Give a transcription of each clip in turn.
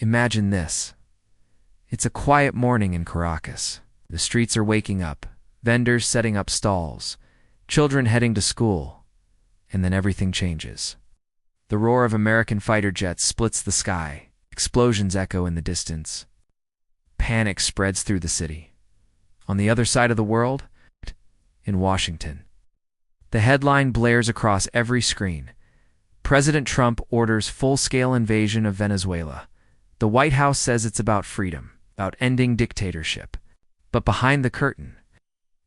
Imagine this. It's a quiet morning in Caracas. The streets are waking up, vendors setting up stalls, children heading to school, and then everything changes. The roar of American fighter jets splits the sky, explosions echo in the distance. Panic spreads through the city. On the other side of the world, in Washington, the headline blares across every screen. President Trump orders full-scale invasion of Venezuela. The White House says it's about freedom, about ending dictatorship. But behind the curtain,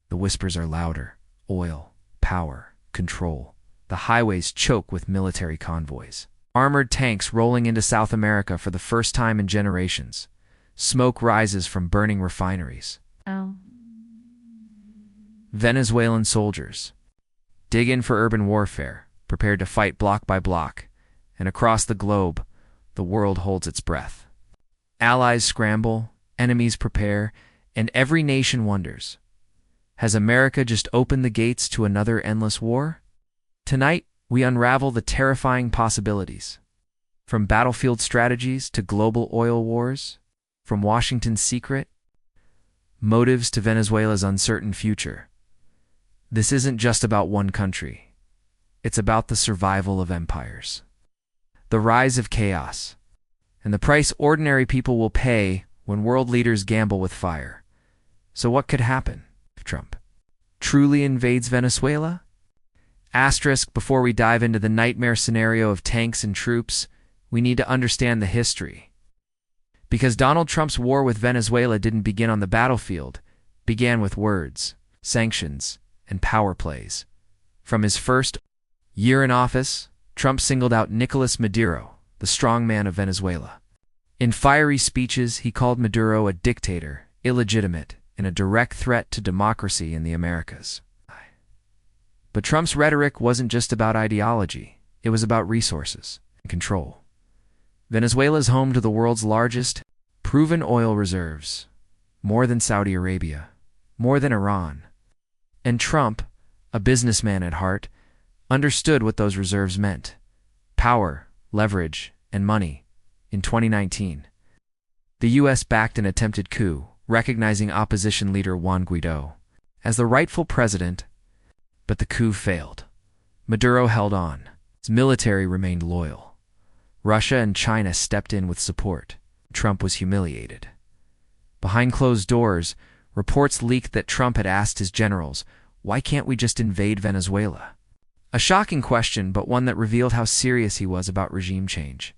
the whispers are louder. Oil, power, control. The highways choke with military convoys. Armored tanks rolling into South America for the first time in generations. Smoke rises from burning refineries. Venezuelan soldiers dig in for urban warfare, prepared to fight block by block, and across the globe, the world holds its breath. Allies scramble, enemies prepare, and every nation wonders, has America just opened the gates to another endless war? Tonight, we unravel the terrifying possibilities. From battlefield strategies to global oil wars, from Washington's secret motives to Venezuela's uncertain future. This isn't just about one country. It's about the survival of empires, the rise of chaos, and the price ordinary people will pay when world leaders gamble with fire. So what could happen if Trump truly invades Venezuela? Asterisk, before we dive into the nightmare scenario of tanks and troops, we need to understand the history. Because Donald Trump's war with Venezuela didn't begin on the battlefield, it began with words, sanctions, and power plays. From his first year in office, Trump singled out Nicolas Maduro, the strongman of Venezuela. In fiery speeches, he called Maduro a dictator, illegitimate, and a direct threat to democracy in the Americas. But Trump's rhetoric wasn't just about ideology. It was about resources and control. Venezuela is home to the world's largest proven oil reserves, more than Saudi Arabia, more than Iran. And Trump, a businessman at heart, understood what those reserves meant: power, leverage, and money. In 2019, the U.S. backed an attempted coup, recognizing opposition leader Juan Guaidó as the rightful president, but the coup failed. Maduro held on. His military remained loyal. Russia and China stepped in with support. Trump was humiliated. Behind closed doors, reports leaked that Trump had asked his generals, "Why can't we just invade Venezuela?" A shocking question, but one that revealed how serious he was about regime change.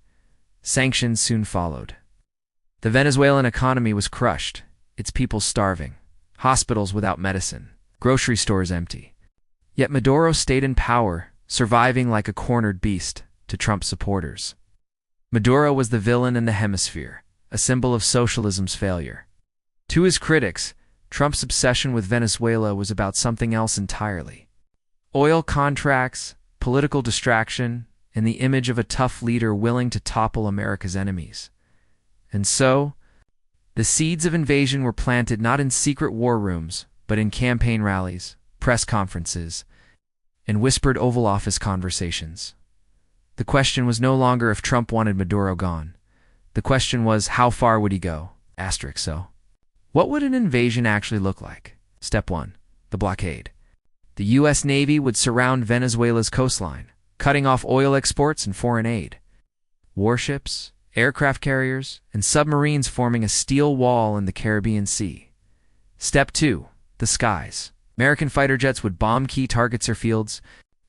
Sanctions soon followed. The Venezuelan economy was crushed, its people starving, hospitals without medicine, grocery stores empty. Yet Maduro stayed in power, surviving like a cornered beast to Trump's supporters. Maduro was the villain in the hemisphere, a symbol of socialism's failure. To his critics, Trump's obsession with Venezuela was about something else entirely: oil contracts, political distraction, and the image of a tough leader willing to topple America's enemies. And so, the seeds of invasion were planted not in secret war rooms, but in campaign rallies, press conferences, and whispered Oval Office conversations. The question was no longer if Trump wanted Maduro gone. The question was, how far would he go? Asterisk, so. What would an invasion actually look like? Step 1. The blockade. The U.S. Navy would surround Venezuela's coastline, cutting off oil exports and foreign aid. Warships, aircraft carriers, and submarines forming a steel wall in the Caribbean Sea. Step 2. The skies. American fighter jets would bomb key targets or fields,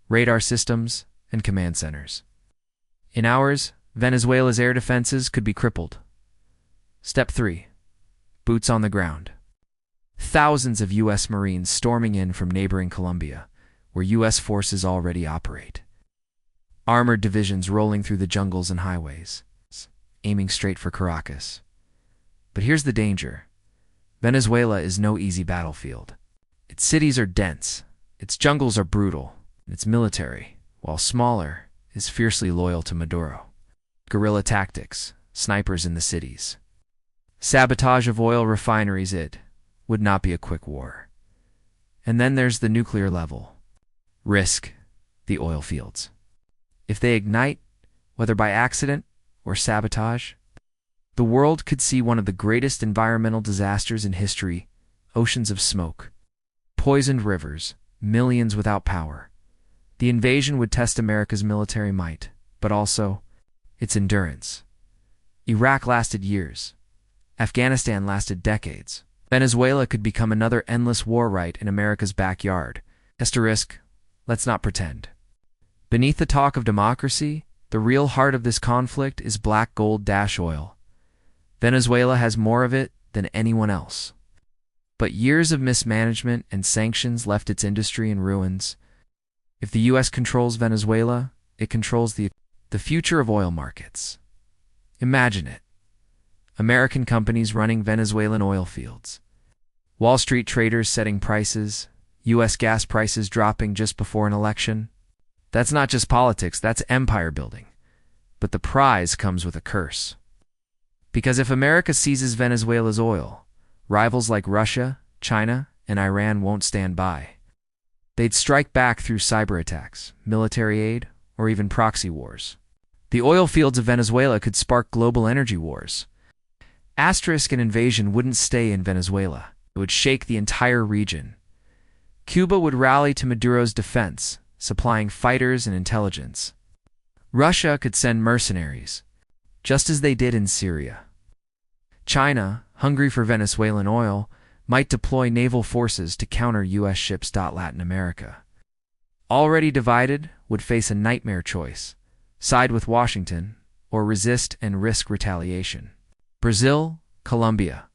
radar systems, and command centers. In hours, Venezuela's air defenses could be crippled. Step 3. Boots on the ground. Thousands of U.S. Marines storming in from neighboring Colombia, where U.S. forces already operate. Armored divisions rolling through the jungles and highways, aiming straight for Caracas. But here's the danger. Venezuela is no easy battlefield. Its cities are dense, its jungles are brutal, and its military, while smaller, is fiercely loyal to Maduro. Guerrilla tactics, snipers in the cities. Sabotage of oil refineries. It would not be a quick war. And then there's the nuclear level. Risk, the oil fields. If they ignite, whether by accident or sabotage, The world could see one of the greatest environmental disasters in history: oceans of smoke, poisoned rivers, millions without power. The invasion would test America's military might, but also its endurance. Iraq lasted years. Afghanistan lasted decades. Venezuela could become another endless war right in America's backyard. Asterisk, let's not pretend. Beneath the talk of democracy, the real heart of this conflict is black gold-oil. Venezuela has more of it than anyone else. But years of mismanagement and sanctions left its industry in ruins. If the U.S. controls Venezuela, it controls the future of oil markets. Imagine it. American companies running Venezuelan oil fields. Wall Street traders setting prices. U.S. gas prices dropping just before an election. That's not just politics, that's empire building. But the prize comes with a curse. Because if America seizes Venezuela's oil, rivals like Russia, China, and Iran won't stand by. They'd strike back through cyber attacks, military aid, or even proxy wars. The oil fields of Venezuela could spark global energy wars. Asterisk, an invasion wouldn't stay in Venezuela. It would shake the entire region. Cuba would rally to Maduro's defense, supplying fighters and intelligence. Russia could send mercenaries, just as they did in Syria. China, hungry for Venezuelan oil, might deploy naval forces to counter U.S. ships. Latin America, already divided, would face a nightmare choice: side with Washington or resist and risk retaliation. Brazil, Colombia,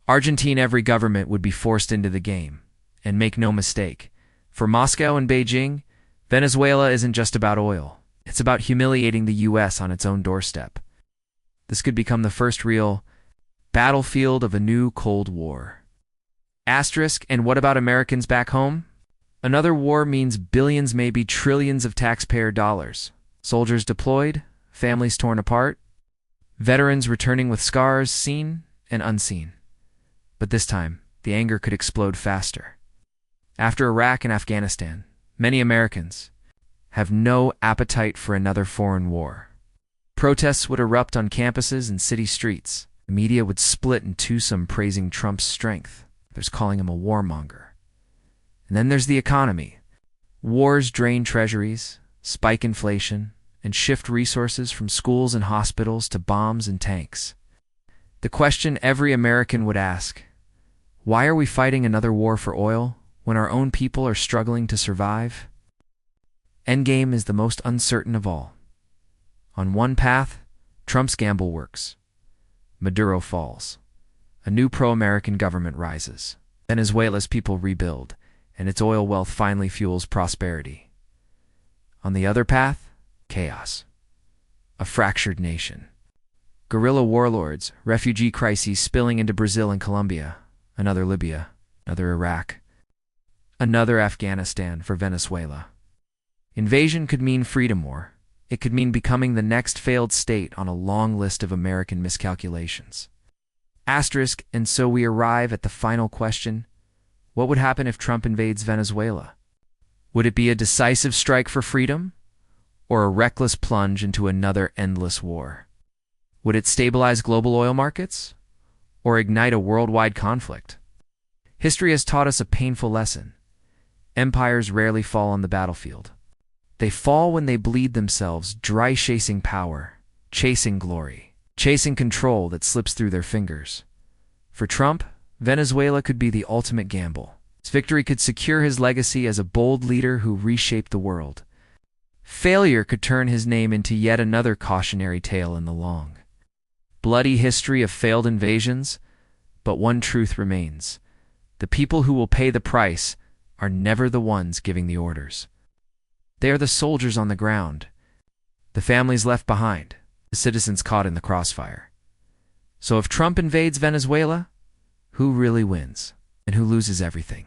Argentina, every government would be forced into the game. And make no mistake, for Moscow and Beijing, Venezuela isn't just about oil. It's about humiliating the U.S. on its own doorstep. This could become the first real battlefield of a new Cold War. Asterisk, and what about Americans back home? Another war means billions, maybe trillions of taxpayer dollars. Soldiers deployed, families torn apart, veterans returning with scars seen and unseen. But this time, the anger could explode faster. After Iraq and Afghanistan, many Americans have no appetite for another foreign war. Protests would erupt on campuses and city streets. The media would split in two, some praising Trump's strength, others calling him a warmonger. And then there's the economy. Wars drain treasuries, spike inflation, and shift resources from schools and hospitals to bombs and tanks. The question every American would ask: why are we fighting another war for oil when our own people are struggling to survive? Endgame is the most uncertain of all. On one path, Trump's gamble works. Maduro falls. A new pro-American government rises. Venezuela's people rebuild, and its oil wealth finally fuels prosperity. On the other path, chaos. A fractured nation. Guerrilla warlords, refugee crises spilling into Brazil and Colombia, another Libya, another Iraq, another Afghanistan for Venezuela. Invasion could mean freedom war. It could mean becoming the next failed state on a long list of American miscalculations. Asterisk, and so we arrive at the final question: what would happen if Trump invades Venezuela? Would it be a decisive strike for freedom, or a reckless plunge into another endless war? Would it stabilize global oil markets, or ignite a worldwide conflict? History has taught us a painful lesson. Empires rarely fall on the battlefield. They fall when they bleed themselves dry, chasing power, chasing glory, chasing control that slips through their fingers. For Trump, Venezuela could be the ultimate gamble. His victory could secure his legacy as a bold leader who reshaped the world. Failure could turn his name into yet another cautionary tale in the long, bloody history of failed invasions. But one truth remains: the people who will pay the price are never the ones giving the orders. They are the soldiers on the ground, the families left behind, the citizens caught in the crossfire. So if Trump invades Venezuela, who really wins and who loses everything?